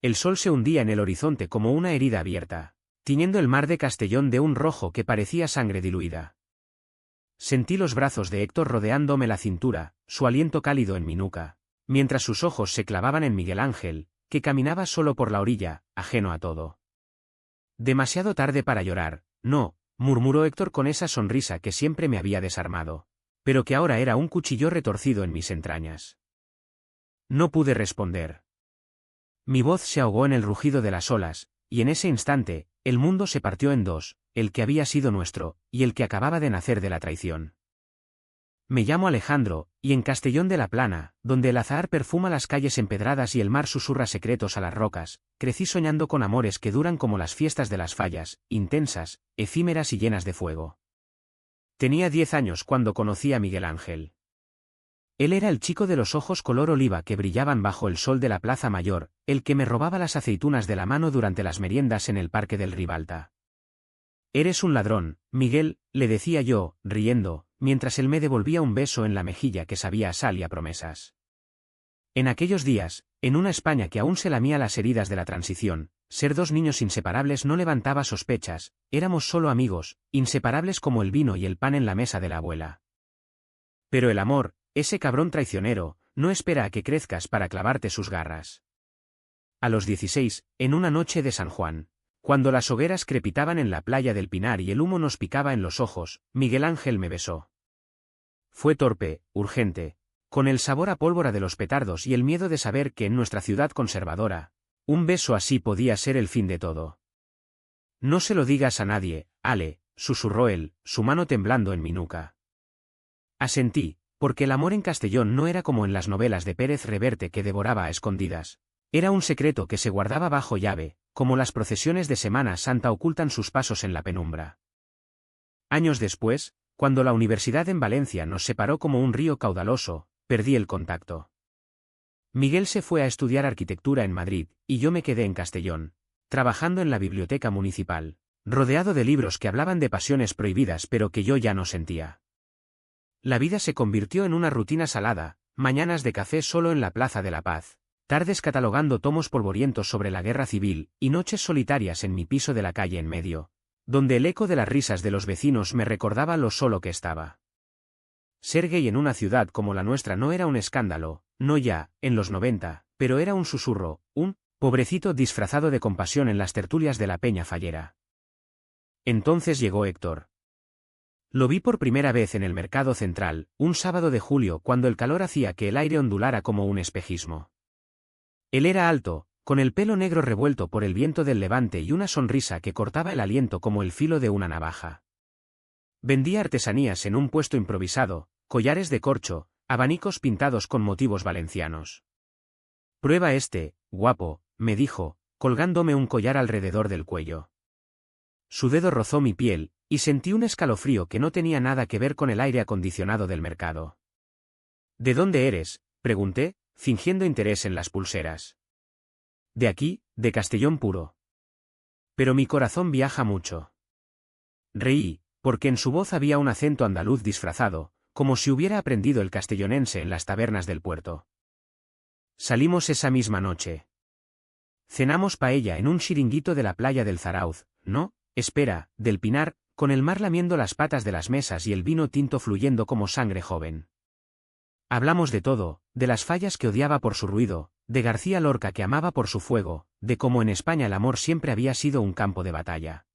El sol se hundía en el horizonte como una herida abierta, tiñendo el mar de Castellón de un rojo que parecía sangre diluida. Sentí los brazos de Héctor rodeándome la cintura, su aliento cálido en mi nuca, mientras sus ojos se clavaban en Miguel Ángel, que caminaba solo por la orilla, ajeno a todo. Demasiado tarde para llorar, no, murmuró Héctor con esa sonrisa que siempre me había desarmado, pero que ahora era un cuchillo retorcido en mis entrañas. No pude responder. Mi voz se ahogó en el rugido de las olas, y en ese instante, el mundo se partió en dos, el que había sido nuestro, y el que acababa de nacer de la traición. Me llamo Alejandro, y en Castellón de la Plana, donde el azahar perfuma las calles empedradas y el mar susurra secretos a las rocas, crecí soñando con amores que duran como las fiestas de las fallas, intensas, efímeras y llenas de fuego. Tenía 10 años cuando conocí a Miguel Ángel. Él era el chico de los ojos color oliva que brillaban bajo el sol de la Plaza Mayor, el que me robaba las aceitunas de la mano durante las meriendas en el parque del Ribalta. «Eres un ladrón, Miguel», le decía yo, riendo, mientras él me devolvía un beso en la mejilla que sabía a sal y a promesas. En aquellos días, en una España que aún se lamía las heridas de la transición, ser dos niños inseparables no levantaba sospechas, éramos solo amigos, inseparables como el vino y el pan en la mesa de la abuela. Pero el amor, ese cabrón traicionero, no espera a que crezcas para clavarte sus garras. A los 16, en una noche de San Juan, cuando las hogueras crepitaban en la playa del Pinar y el humo nos picaba en los ojos, Miguel Ángel me besó. Fue torpe, urgente, con el sabor a pólvora de los petardos y el miedo de saber que en nuestra ciudad conservadora, un beso así podía ser el fin de todo. «No se lo digas a nadie, Ale», susurró él, su mano temblando en mi nuca. Asentí, porque el amor en Castellón no era como en las novelas de Pérez Reverte que devoraba a escondidas. Era un secreto que se guardaba bajo llave, como las procesiones de Semana Santa ocultan sus pasos en la penumbra. Años después, cuando la universidad en Valencia nos separó como un río caudaloso, perdí el contacto. Miguel se fue a estudiar arquitectura en Madrid, y yo me quedé en Castellón, trabajando en la biblioteca municipal, rodeado de libros que hablaban de pasiones prohibidas pero que yo ya no sentía. La vida se convirtió en una rutina salada, mañanas de café solo en la Plaza de la Paz, tardes catalogando tomos polvorientos sobre la guerra civil, y noches solitarias en mi piso de la calle en medio, donde el eco de las risas de los vecinos me recordaba lo solo que estaba. Ser gay en una ciudad como la nuestra no era un escándalo, no ya, en los 90, pero era un susurro, un pobrecito disfrazado de compasión en las tertulias de la Peña Fallera. Entonces llegó Héctor. Lo vi por primera vez en el Mercado Central, un sábado de julio cuando el calor hacía que el aire ondulara como un espejismo. Él era alto, con el pelo negro revuelto por el viento del levante y una sonrisa que cortaba el aliento como el filo de una navaja. Vendía artesanías en un puesto improvisado, collares de corcho, abanicos pintados con motivos valencianos. «Prueba este, guapo», me dijo, colgándome un collar alrededor del cuello. Su dedo rozó mi piel, y sentí un escalofrío que no tenía nada que ver con el aire acondicionado del mercado. «¿De dónde eres?», pregunté, fingiendo interés en las pulseras. «De aquí, de Castellón puro». «Pero mi corazón viaja mucho». Reí, porque en su voz había un acento andaluz disfrazado, como si hubiera aprendido el castellonense en las tabernas del puerto. Salimos esa misma noche. Cenamos paella en un chiringuito de la playa del Zarauz, no, espera, del Pinar, con el mar lamiendo las patas de las mesas y el vino tinto fluyendo como sangre joven. Hablamos de todo, de las fallas que odiaba por su ruido, de García Lorca que amaba por su fuego, de cómo en España el amor siempre había sido un campo de batalla.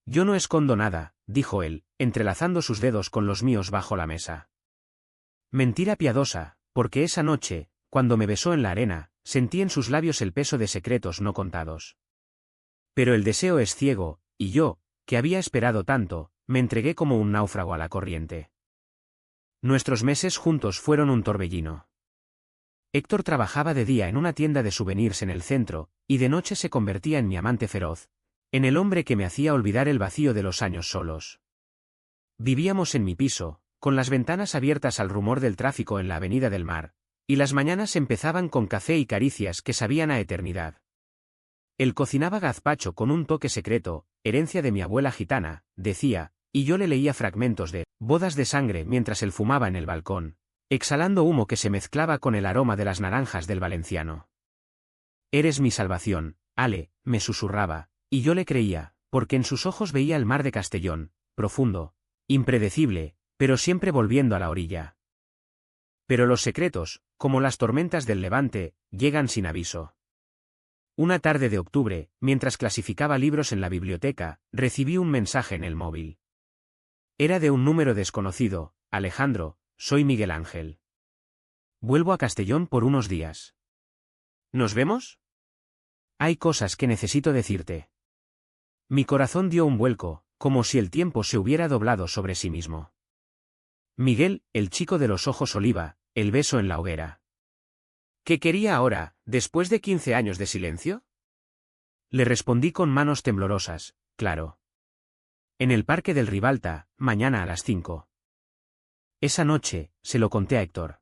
«Yo no escondo nada», dijo él, entrelazando sus dedos con los míos bajo la mesa. Mentira piadosa, porque esa noche, cuando me besó en la arena, sentí en sus labios el peso de secretos no contados. Pero el deseo es ciego, y yo, que había esperado tanto, me entregué como un náufrago a la corriente. Nuestros meses juntos fueron un torbellino. Héctor trabajaba de día en una tienda de souvenirs en el centro, y de noche se convertía en mi amante feroz, en el hombre que me hacía olvidar el vacío de los años solos. Vivíamos en mi piso, con las ventanas abiertas al rumor del tráfico en la Avenida del Mar, y las mañanas empezaban con café y caricias que sabían a eternidad. Él cocinaba gazpacho con un toque secreto, herencia de mi abuela gitana, decía, y yo le leía fragmentos de Bodas de sangre mientras él fumaba en el balcón, exhalando humo que se mezclaba con el aroma de las naranjas del valenciano. Eres mi salvación, Ale, me susurraba, y yo le creía, porque en sus ojos veía el mar de Castellón, profundo, impredecible, pero siempre volviendo a la orilla. Pero los secretos, como las tormentas del Levante, llegan sin aviso. Una tarde de octubre, mientras clasificaba libros en la biblioteca, recibí un mensaje en el móvil. Era de un número desconocido: Alejandro, soy Miguel Ángel. Vuelvo a Castellón por unos días. ¿Nos vemos? Hay cosas que necesito decirte. Mi corazón dio un vuelco, como si el tiempo se hubiera doblado sobre sí mismo. Miguel, el chico de los ojos oliva, el beso en la hoguera. ¿Qué quería ahora, después de 15 años de silencio? Le respondí con manos temblorosas: claro. En el parque del Ribalta, mañana a las 5. Esa noche, se lo conté a Héctor.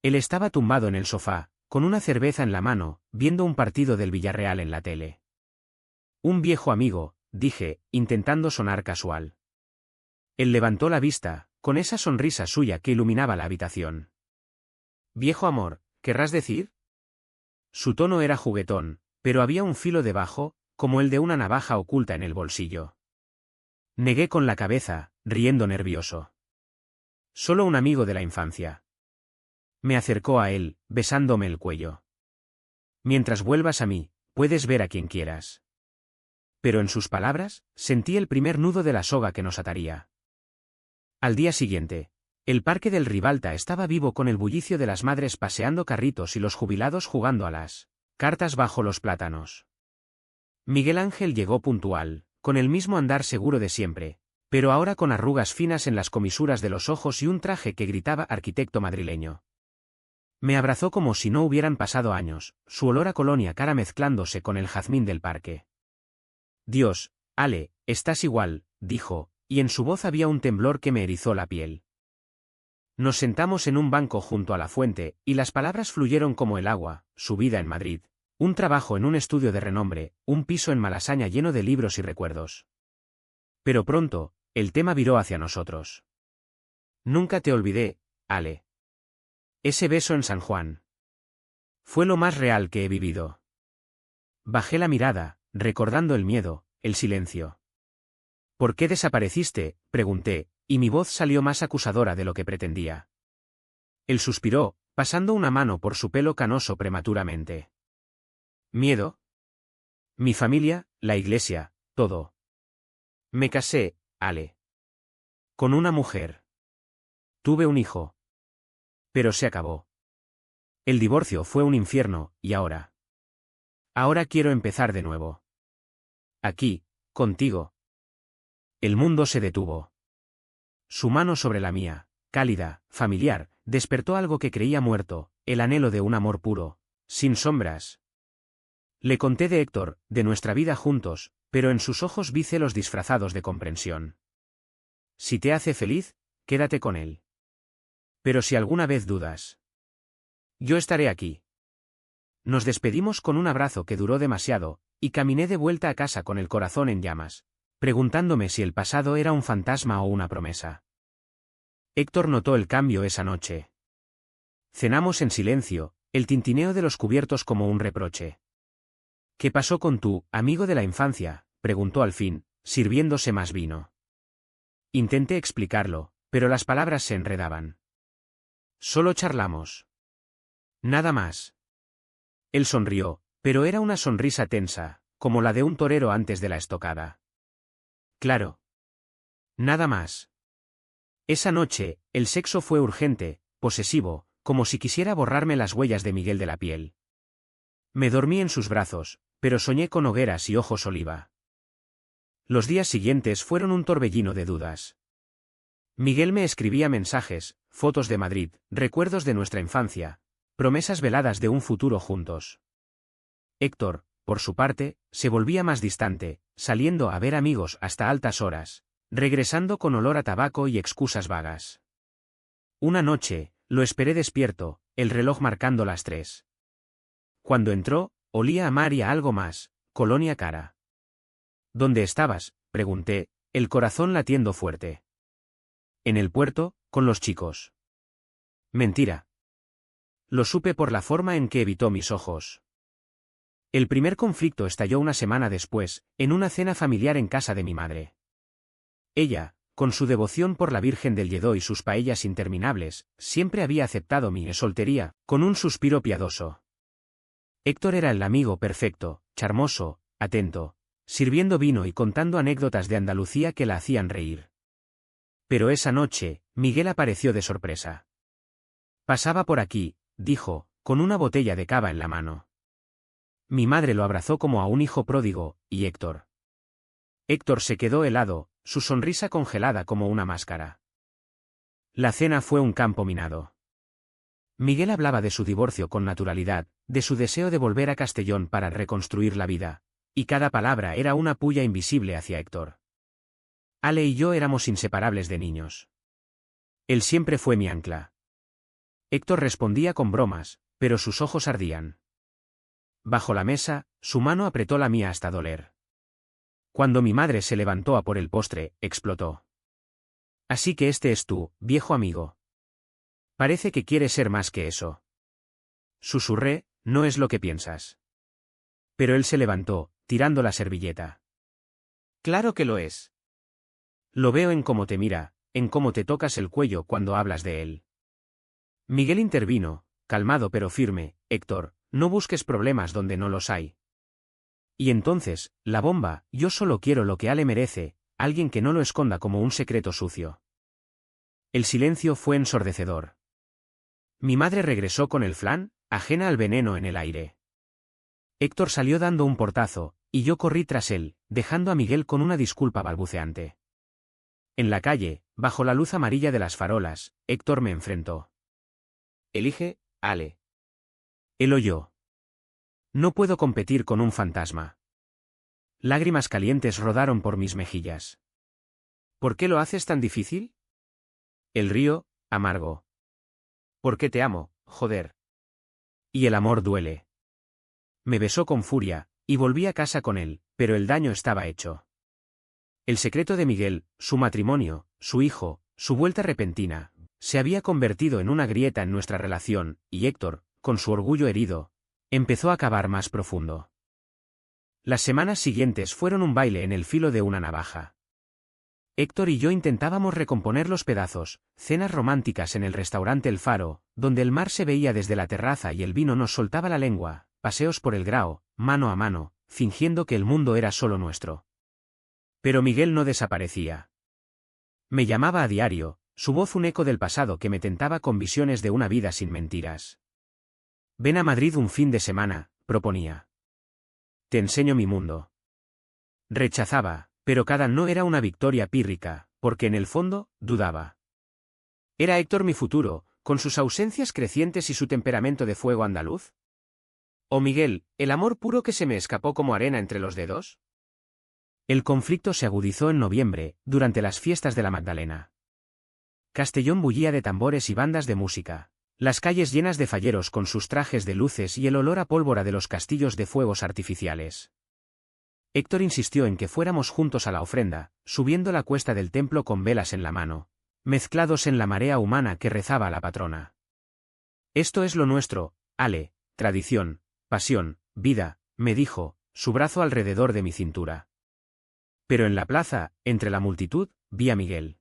Él estaba tumbado en el sofá, con una cerveza en la mano, viendo un partido del Villarreal en la tele. Un viejo amigo, dije, intentando sonar casual. Él levantó la vista, con esa sonrisa suya que iluminaba la habitación. Viejo amor, ¿querrás decir? Su tono era juguetón, pero había un filo debajo, como el de una navaja oculta en el bolsillo. Negué con la cabeza, riendo nervioso. Solo un amigo de la infancia. Me acercó a él, besándome el cuello. Mientras vuelvas a mí, puedes ver a quien quieras. Pero en sus palabras, sentí el primer nudo de la soga que nos ataría. Al día siguiente, el parque del Ribalta estaba vivo con el bullicio de las madres paseando carritos y los jubilados jugando a las cartas bajo los plátanos. Miguel Ángel llegó puntual, con el mismo andar seguro de siempre, pero ahora con arrugas finas en las comisuras de los ojos y un traje que gritaba arquitecto madrileño. Me abrazó como si no hubieran pasado años, su olor a colonia cara mezclándose con el jazmín del parque. Dios, Ale, estás igual, dijo, y en su voz había un temblor que me erizó la piel. Nos sentamos en un banco junto a la fuente, y las palabras fluyeron como el agua: su vida en Madrid, un trabajo en un estudio de renombre, un piso en Malasaña lleno de libros y recuerdos. Pero pronto, el tema viró hacia nosotros. Nunca te olvidé, Ale. Ese beso en San Juan. Fue lo más real que he vivido. Bajé la mirada, recordando el miedo, el silencio. ¿Por qué desapareciste?, pregunté, y mi voz salió más acusadora de lo que pretendía. Él suspiró, pasando una mano por su pelo canoso prematuramente. ¿Miedo? Mi familia, la iglesia, todo. Me casé, Ale. Con una mujer. Tuve un hijo. Pero se acabó. El divorcio fue un infierno, y ahora. Ahora quiero empezar de nuevo. Aquí, contigo. El mundo se detuvo. Su mano sobre la mía, cálida, familiar, despertó algo que creía muerto, el anhelo de un amor puro, sin sombras. Le conté de Héctor, de nuestra vida juntos, pero en sus ojos vi celos disfrazados de comprensión. Si te hace feliz, quédate con él. Pero si alguna vez dudas, yo estaré aquí. Nos despedimos con un abrazo que duró demasiado, y caminé de vuelta a casa con el corazón en llamas, preguntándome si el pasado era un fantasma o una promesa. Héctor notó el cambio esa noche. Cenamos en silencio, el tintineo de los cubiertos como un reproche. ¿Qué pasó con tu amigo de la infancia?, preguntó al fin, sirviéndose más vino. Intenté explicarlo, pero las palabras se enredaban. Solo charlamos. Nada más. Él sonrió, pero era una sonrisa tensa, como la de un torero antes de la estocada. Claro. Nada más. Esa noche, el sexo fue urgente, posesivo, como si quisiera borrarme las huellas de Miguel de la piel. Me dormí en sus brazos, pero soñé con hogueras y ojos oliva. Los días siguientes fueron un torbellino de dudas. Miguel me escribía mensajes, fotos de Madrid, recuerdos de nuestra infancia, promesas veladas de un futuro juntos. Héctor, por su parte, se volvía más distante, saliendo a ver amigos hasta altas horas, regresando con olor a tabaco y excusas vagas. Una noche, lo esperé despierto, el reloj marcando las 3. Cuando entró, olía a mar y a algo más, colonia cara. ¿Dónde estabas?, pregunté, el corazón latiendo fuerte. En el puerto, con los chicos. Mentira. Lo supe por la forma en que evitó mis ojos. El primer conflicto estalló una semana después, en una cena familiar en casa de mi madre. Ella, con su devoción por la Virgen del Lledó y sus paellas interminables, siempre había aceptado mi soltería, con un suspiro piadoso. Héctor era el amigo perfecto, charmoso, atento, sirviendo vino y contando anécdotas de Andalucía que la hacían reír. Pero esa noche, Miguel apareció de sorpresa. Pasaba por aquí, dijo, con una botella de cava en la mano. Mi madre lo abrazó como a un hijo pródigo, y Héctor. Héctor se quedó helado, su sonrisa congelada como una máscara. La cena fue un campo minado. Miguel hablaba de su divorcio con naturalidad, de su deseo de volver a Castellón para reconstruir la vida, y cada palabra era una puya invisible hacia Héctor. Ale y yo éramos inseparables de niños. Él siempre fue mi ancla. Héctor respondía con bromas, pero sus ojos ardían. Bajo la mesa, su mano apretó la mía hasta doler. Cuando mi madre se levantó a por el postre, explotó. Así que este es tú, viejo amigo. Parece que quieres ser más que eso. Susurré, no es lo que piensas. Pero él se levantó, tirando la servilleta. Claro que lo es. Lo veo en cómo te mira, en cómo te tocas el cuello cuando hablas de él. Miguel intervino, calmado pero firme, Héctor, no busques problemas donde no los hay. Y entonces, la bomba, yo solo quiero lo que Ale merece, alguien que no lo esconda como un secreto sucio. El silencio fue ensordecedor. Mi madre regresó con el flan, ajena al veneno en el aire. Héctor salió dando un portazo, y yo corrí tras él, dejando a Miguel con una disculpa balbuceante. En la calle, bajo la luz amarilla de las farolas, Héctor me enfrentó. Elige, Ale. Él o yo. No puedo competir con un fantasma. Lágrimas calientes rodaron por mis mejillas. ¿Por qué lo haces tan difícil? El río, amargo. Porque te amo, joder. Y el amor duele. Me besó con furia, y volví a casa con él, pero el daño estaba hecho. El secreto de Miguel, su matrimonio, su hijo, su vuelta repentina, se había convertido en una grieta en nuestra relación, y Héctor, con su orgullo herido, empezó a cavar más profundo. Las semanas siguientes fueron un baile en el filo de una navaja. Héctor y yo intentábamos recomponer los pedazos, cenas románticas en el restaurante El Faro, donde el mar se veía desde la terraza y el vino nos soltaba la lengua, paseos por el Grao, mano a mano, fingiendo que el mundo era solo nuestro. Pero Miguel no desaparecía. Me llamaba a diario, su voz un eco del pasado que me tentaba con visiones de una vida sin mentiras. Ven a Madrid un fin de semana, proponía. Te enseño mi mundo. Rechazaba, pero cada no era una victoria pírrica, porque en el fondo, dudaba. ¿Era Héctor mi futuro, con sus ausencias crecientes y su temperamento de fuego andaluz? ¿O Miguel, el amor puro que se me escapó como arena entre los dedos? El conflicto se agudizó en noviembre, durante las fiestas de la Magdalena. Castellón bullía de tambores y bandas de música, las calles llenas de falleros con sus trajes de luces y el olor a pólvora de los castillos de fuegos artificiales. Héctor insistió en que fuéramos juntos a la ofrenda, subiendo la cuesta del templo con velas en la mano, mezclados en la marea humana que rezaba a la patrona. Esto es lo nuestro, Ale, tradición, pasión, vida, me dijo, su brazo alrededor de mi cintura. Pero en la plaza, entre la multitud, vi a Miguel.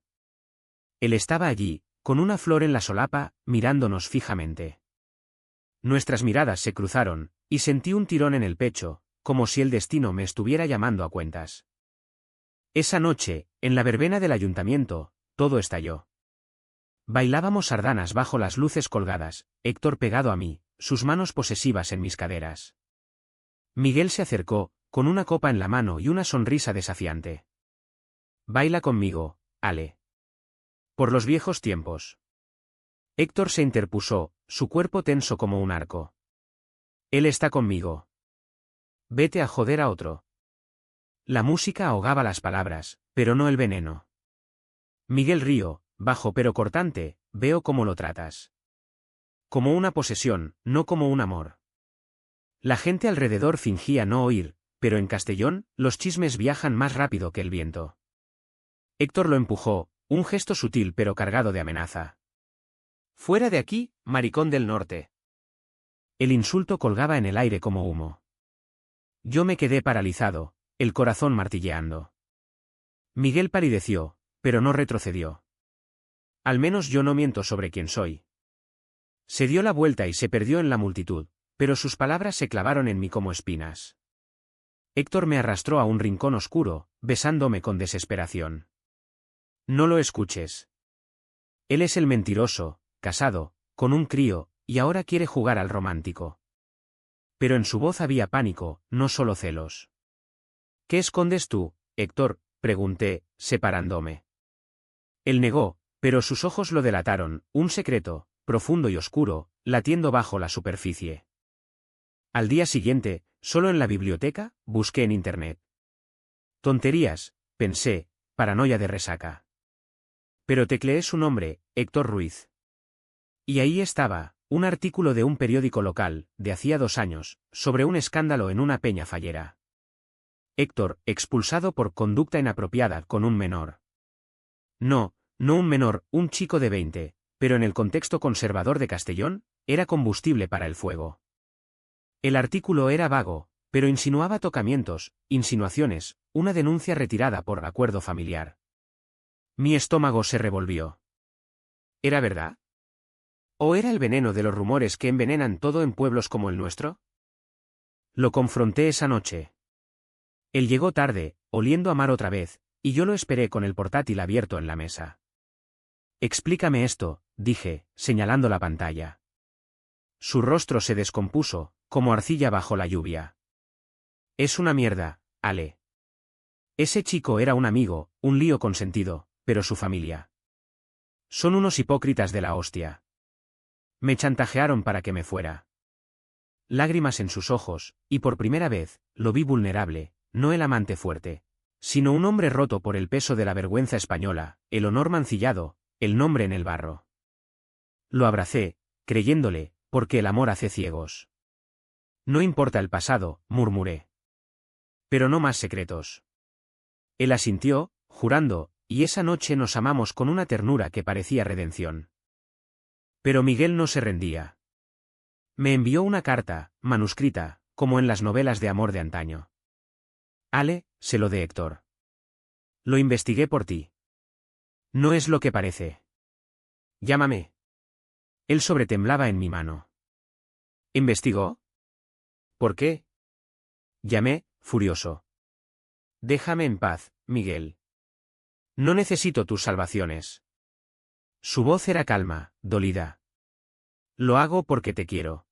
Él estaba allí, con una flor en la solapa, mirándonos fijamente. Nuestras miradas se cruzaron, y sentí un tirón en el pecho, como si el destino me estuviera llamando a cuentas. Esa noche, en la verbena del ayuntamiento, todo estalló. Bailábamos sardanas bajo las luces colgadas, Héctor pegado a mí, sus manos posesivas en mis caderas. Miguel se acercó, con una copa en la mano y una sonrisa desafiante. Baila conmigo, Ale. Por los viejos tiempos. Héctor se interpuso, su cuerpo tenso como un arco. Él está conmigo. Vete a joder a otro. La música ahogaba las palabras, pero no el veneno. Miguel río, bajo pero cortante, veo cómo lo tratas. Como una posesión, no como un amor. La gente alrededor fingía no oír, pero en Castellón, los chismes viajan más rápido que el viento. Héctor lo empujó, un gesto sutil pero cargado de amenaza. Fuera de aquí, maricón del norte. El insulto colgaba en el aire como humo. Yo me quedé paralizado, el corazón martilleando. Miguel palideció, pero no retrocedió. Al menos yo no miento sobre quién soy. Se dio la vuelta y se perdió en la multitud, pero sus palabras se clavaron en mí como espinas. Héctor me arrastró a un rincón oscuro, besándome con desesperación. No lo escuches. Él es el mentiroso, casado, con un crío, y ahora quiere jugar al romántico. Pero en su voz había pánico, no solo celos. ¿Qué escondes tú, Héctor?, pregunté, separándome. Él negó, pero sus ojos lo delataron, un secreto, profundo y oscuro, latiendo bajo la superficie. Al día siguiente, solo en la biblioteca, busqué en internet. Tonterías, pensé, paranoia de resaca. Pero tecleé su nombre, Héctor Ruiz. Y ahí estaba, un artículo de un periódico local, de hacía 2 años, sobre un escándalo en una peña fallera. Héctor, expulsado por conducta inapropiada con un menor. No un menor, un chico de 20, pero en el contexto conservador de Castellón, era combustible para el fuego. El artículo era vago, pero insinuaba tocamientos, insinuaciones, una denuncia retirada por acuerdo familiar. Mi estómago se revolvió. ¿Era verdad? ¿O era el veneno de los rumores que envenenan todo en pueblos como el nuestro? Lo confronté esa noche. Él llegó tarde, oliendo a mar otra vez, y yo lo esperé con el portátil abierto en la mesa. Explícame esto, dije, señalando la pantalla. Su rostro se descompuso, como arcilla bajo la lluvia. Es una mierda, Ale. Ese chico era un amigo, un lío consentido, pero su familia. Son unos hipócritas de la hostia. Me chantajearon para que me fuera. Lágrimas en sus ojos, y por primera vez, lo vi vulnerable, no el amante fuerte, sino un hombre roto por el peso de la vergüenza española, el honor mancillado, el nombre en el barro. Lo abracé, creyéndole, porque el amor hace ciegos. No importa el pasado, murmuré. Pero no más secretos. Él asintió, jurando, y esa noche nos amamos con una ternura que parecía redención. Pero Miguel no se rendía. Me envió una carta, manuscrita, como en las novelas de amor de antaño. Ale, se lo de Héctor. Lo investigué por ti. No es lo que parece. Llámame. Él sobretemblaba en mi mano. ¿Investigó? ¿Por qué? Llamé, furioso. Déjame en paz, Miguel. No necesito tus salvaciones. Su voz era calma, dolida. Lo hago porque te quiero.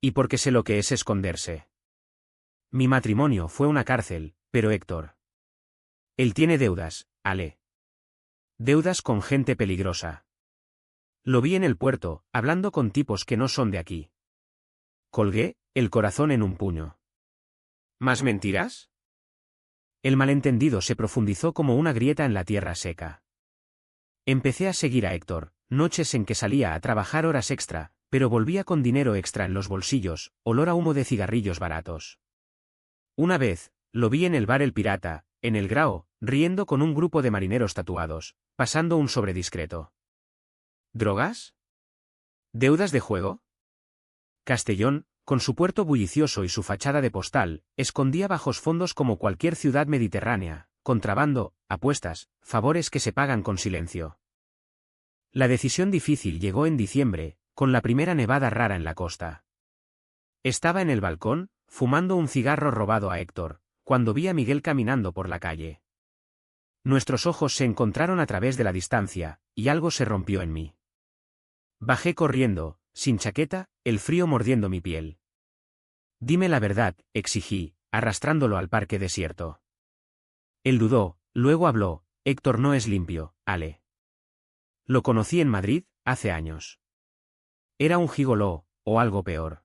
Y porque sé lo que es esconderse. Mi matrimonio fue una cárcel, pero Héctor. Él tiene deudas, Ale. Deudas con gente peligrosa. Lo vi en el puerto, hablando con tipos que no son de aquí. Colgué, el corazón en un puño. ¿Más mentiras? El malentendido se profundizó como una grieta en la tierra seca. Empecé a seguir a Héctor, noches en que salía a trabajar horas extra, pero volvía con dinero extra en los bolsillos, olor a humo de cigarrillos baratos. Una vez, lo vi en el bar El Pirata, en el Grao, riendo con un grupo de marineros tatuados, pasando un sobre discreto. ¿Drogas? ¿Deudas de juego? Castellón, con su puerto bullicioso y su fachada de postal, escondía bajos fondos como cualquier ciudad mediterránea, contrabando, apuestas, favores que se pagan con silencio. La decisión difícil llegó en diciembre, con la primera nevada rara en la costa. Estaba en el balcón, fumando un cigarro robado a Héctor, cuando vi a Miguel caminando por la calle. Nuestros ojos se encontraron a través de la distancia, y algo se rompió en mí. Bajé corriendo, sin chaqueta, el frío mordiendo mi piel. Dime la verdad, exigí, arrastrándolo al parque desierto. Él dudó, luego habló, Héctor no es limpio, Ale. Lo conocí en Madrid, hace años. Era un gigoló, o algo peor.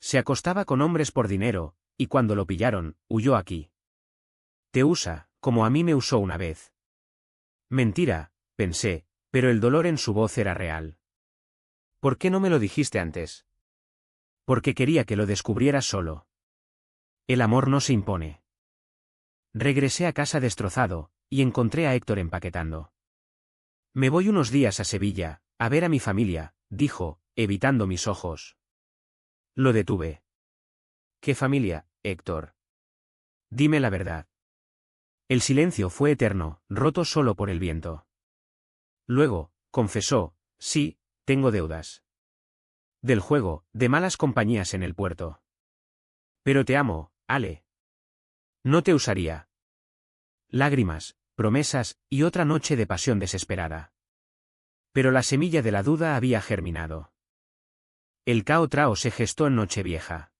Se acostaba con hombres por dinero, y cuando lo pillaron, huyó aquí. Te usa, como a mí me usó una vez. Mentira, pensé, pero el dolor en su voz era real. ¿Por qué no me lo dijiste antes? Porque quería que lo descubrieras solo. El amor no se impone. Regresé a casa destrozado, y encontré a Héctor empaquetando. Me voy unos días a Sevilla, a ver a mi familia, dijo, evitando mis ojos. Lo detuve. ¿Qué familia, Héctor. Dime la verdad. El silencio fue eterno, roto solo por el viento. Luego, confesó, sí, tengo deudas. Del juego, de malas compañías en el puerto. Pero te amo, Ale. No te usaría. Lágrimas, promesas, y otra noche de pasión desesperada. Pero la semilla de la duda había germinado. El cao trao se gestó en Nochevieja.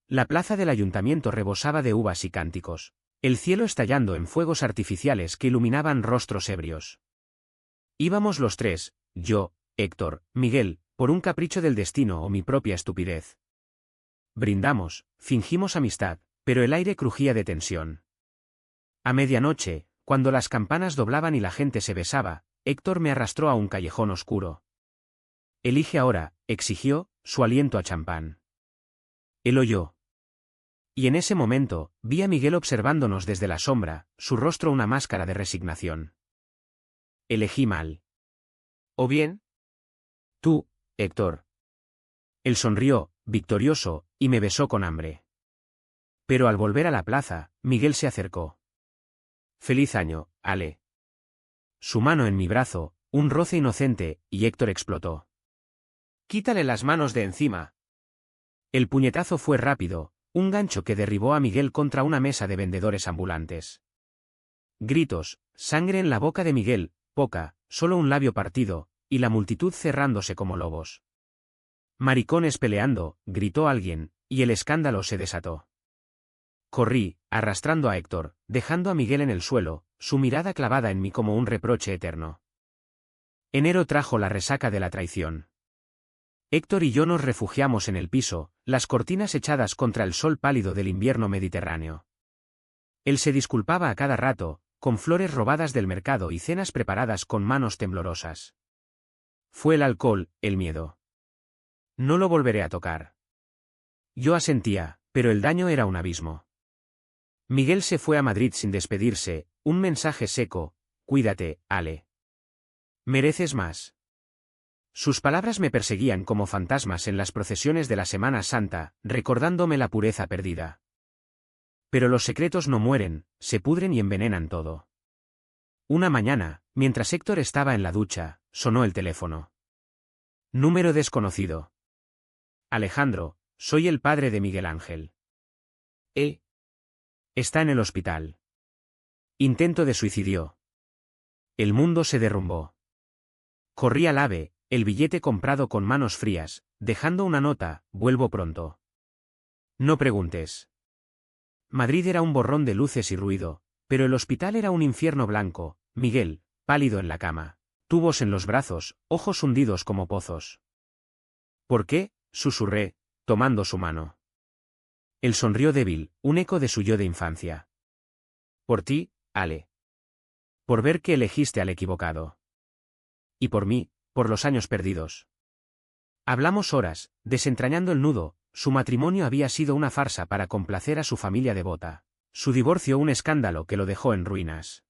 La plaza del ayuntamiento rebosaba de uvas y cánticos, el cielo estallando en fuegos artificiales que iluminaban rostros ebrios. Íbamos los tres, yo, Héctor, Miguel, por un capricho del destino o mi propia estupidez. Brindamos, fingimos amistad, pero el aire crujía de tensión. A medianoche, cuando las campanas doblaban y la gente se besaba, Héctor me arrastró a un callejón oscuro. Elige ahora, exigió, su aliento a champán. Él oyó. Y en ese momento, vi a Miguel observándonos desde la sombra, su rostro una máscara de resignación. Elegí mal. ¿O bien? Tú, Héctor. Él sonrió, victorioso, y me besó con hambre. Pero al volver a la plaza, Miguel se acercó. Feliz año, Ale. Su mano en mi brazo, un roce inocente, y Héctor explotó. Quítale las manos de encima. El puñetazo fue rápido, un gancho que derribó a Miguel contra una mesa de vendedores ambulantes. Gritos, sangre en la boca de Miguel, poca, solo un labio partido, y la multitud cerrándose como lobos. Maricones peleando, gritó alguien, y el escándalo se desató. Corrí, arrastrando a Héctor, dejando a Miguel en el suelo, su mirada clavada en mí como un reproche eterno. Enero trajo la resaca de la traición. Héctor y yo nos refugiamos en el piso, las cortinas echadas contra el sol pálido del invierno mediterráneo. Él se disculpaba a cada rato, con flores robadas del mercado y cenas preparadas con manos temblorosas. Fue el alcohol, el miedo. No lo volveré a tocar. Yo asentía, pero el daño era un abismo. Miguel se fue a Madrid sin despedirse, un mensaje seco: cuídate, Ale. Mereces más. Sus palabras me perseguían como fantasmas en las procesiones de la Semana Santa, recordándome la pureza perdida. Pero los secretos no mueren, se pudren y envenenan todo. Una mañana, mientras Héctor estaba en la ducha, sonó el teléfono. Número desconocido. Alejandro, soy el padre de Miguel Ángel. Está en el hospital. Intento de suicidio. El mundo se derrumbó. Corrí al AVE, el billete comprado con manos frías, dejando una nota: vuelvo pronto. No preguntes. Madrid era un borrón de luces y ruido, pero el hospital era un infierno blanco. Miguel, pálido en la cama, tubos en los brazos, ojos hundidos como pozos. ¿Por qué?, susurré, tomando su mano. Él sonrió débil, un eco de su yo de infancia. Por ti, Ale. Por ver que elegiste al equivocado. Y por mí, por los años perdidos. Hablamos horas, desentrañando el nudo. Su matrimonio había sido una farsa para complacer a su familia devota. Su divorcio un escándalo que lo dejó en ruinas.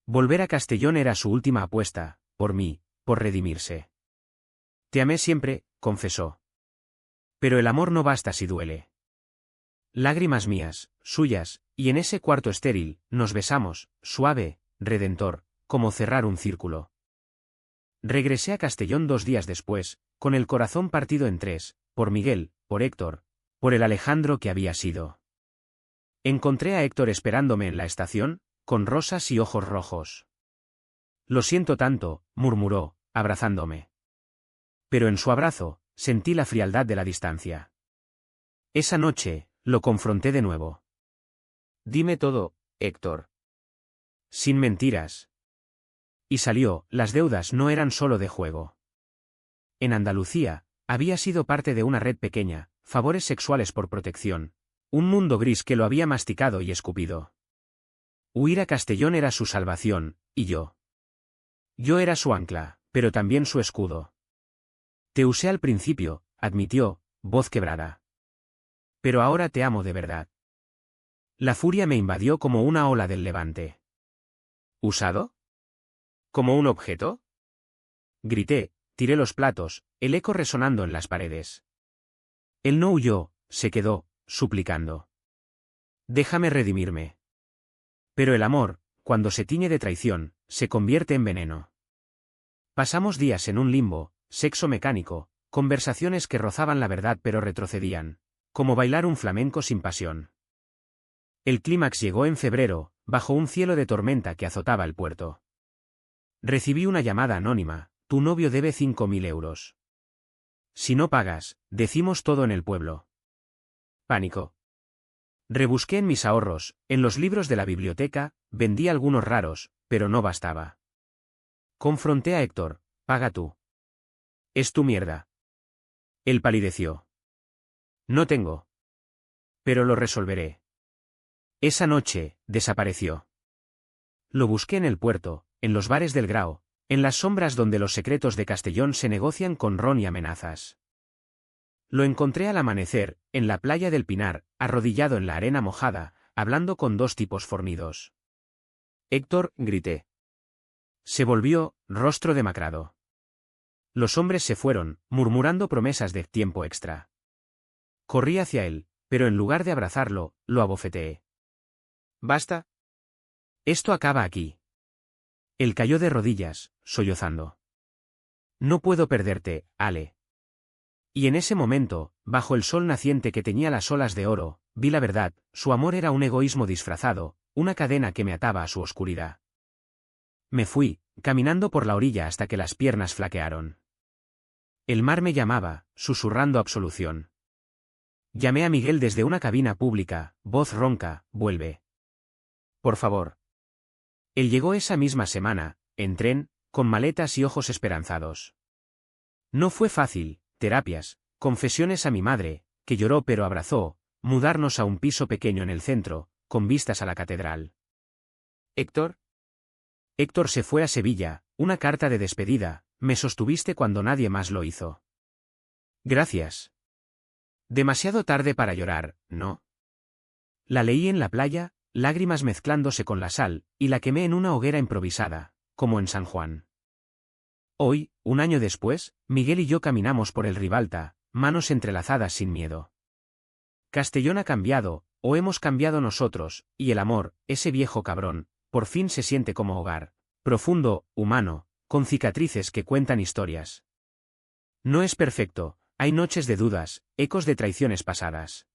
Volver a Castellón era su última apuesta, por mí, por redimirse. Te amé siempre, confesó. Pero el amor no basta si duele. Lágrimas mías, suyas, y en ese cuarto estéril, nos besamos, suave, redentor, como cerrar un círculo. Regresé a Castellón 2 días después, con el corazón partido en 3, por Miguel, por Héctor, por el Alejandro que había sido. Encontré a Héctor esperándome en la estación, con rosas y ojos rojos. Lo siento tanto, murmuró, abrazándome. Pero en su abrazo, sentí la frialdad de la distancia. Esa noche, lo confronté de nuevo. Dime todo, Héctor. Sin mentiras. Y salió: las deudas no eran solo de juego. En Andalucía, había sido parte de una red pequeña, favores sexuales por protección, un mundo gris que lo había masticado y escupido. Huir a Castellón era su salvación, y yo. Yo era su ancla, pero también su escudo. Te usé al principio, admitió, voz quebrada. Pero ahora te amo de verdad. La furia me invadió como una ola del levante. ¿Usado? ¿Como un objeto? Grité, tiré los platos, el eco resonando en las paredes. Él no huyó, se quedó, suplicando. Déjame redimirme. Pero el amor, cuando se tiñe de traición, se convierte en veneno. Pasamos días en un limbo, sexo mecánico, conversaciones que rozaban la verdad pero retrocedían, como bailar un flamenco sin pasión. El clímax llegó en febrero, bajo un cielo de tormenta que azotaba el puerto. Recibí una llamada anónima: tu novio debe 5.000 euros. Si no pagas, decimos todo en el pueblo. Pánico. Rebusqué en mis ahorros, en los libros de la biblioteca, vendí algunos raros, pero no bastaba. Confronté a Héctor: paga tú. Es tu mierda. Él palideció. No tengo. Pero lo resolveré. Esa noche, desapareció. Lo busqué en el puerto, en los bares del Grao, en las sombras donde los secretos de Castellón se negocian con ron y amenazas. Lo encontré al amanecer, en la playa del Pinar, arrodillado en la arena mojada, hablando con dos tipos fornidos. Héctor, grité. Se volvió, rostro demacrado. Los hombres se fueron, murmurando promesas de tiempo extra. Corrí hacia él, pero en lugar de abrazarlo, lo abofeteé. ¿Basta? Esto acaba aquí. Él cayó de rodillas, sollozando. No puedo perderte, Ale. Y en ese momento, bajo el sol naciente que teñía las olas de oro, vi la verdad: su amor era un egoísmo disfrazado, una cadena que me ataba a su oscuridad. Me fui, caminando por la orilla hasta que las piernas flaquearon. El mar me llamaba, susurrando absolución. Llamé a Miguel desde una cabina pública, voz ronca: vuelve. Por favor. Él llegó esa misma semana, en tren, con maletas y ojos esperanzados. No fue fácil: terapias, confesiones a mi madre, que lloró pero abrazó, mudarnos a un piso pequeño en el centro, con vistas a la catedral. ¿Héctor? Héctor se fue a Sevilla, una carta de despedida: me sostuviste cuando nadie más lo hizo. Gracias. Demasiado tarde para llorar, ¿no? La leí en la playa, lágrimas mezclándose con la sal, y la quemé en una hoguera improvisada, como en San Juan. Hoy, un año después, Miguel y yo caminamos por el Ribalta, manos entrelazadas sin miedo. Castellón ha cambiado, o hemos cambiado nosotros, y el amor, ese viejo cabrón, por fin se siente como hogar, profundo, humano, con cicatrices que cuentan historias. No es perfecto, hay noches de dudas, ecos de traiciones pasadas.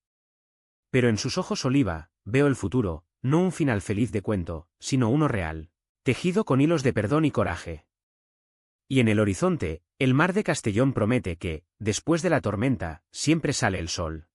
Pero en sus ojos oliva, veo el futuro, no un final feliz de cuento, sino uno real, tejido con hilos de perdón y coraje. Y en el horizonte, el mar de Castellón promete que, después de la tormenta, siempre sale el sol.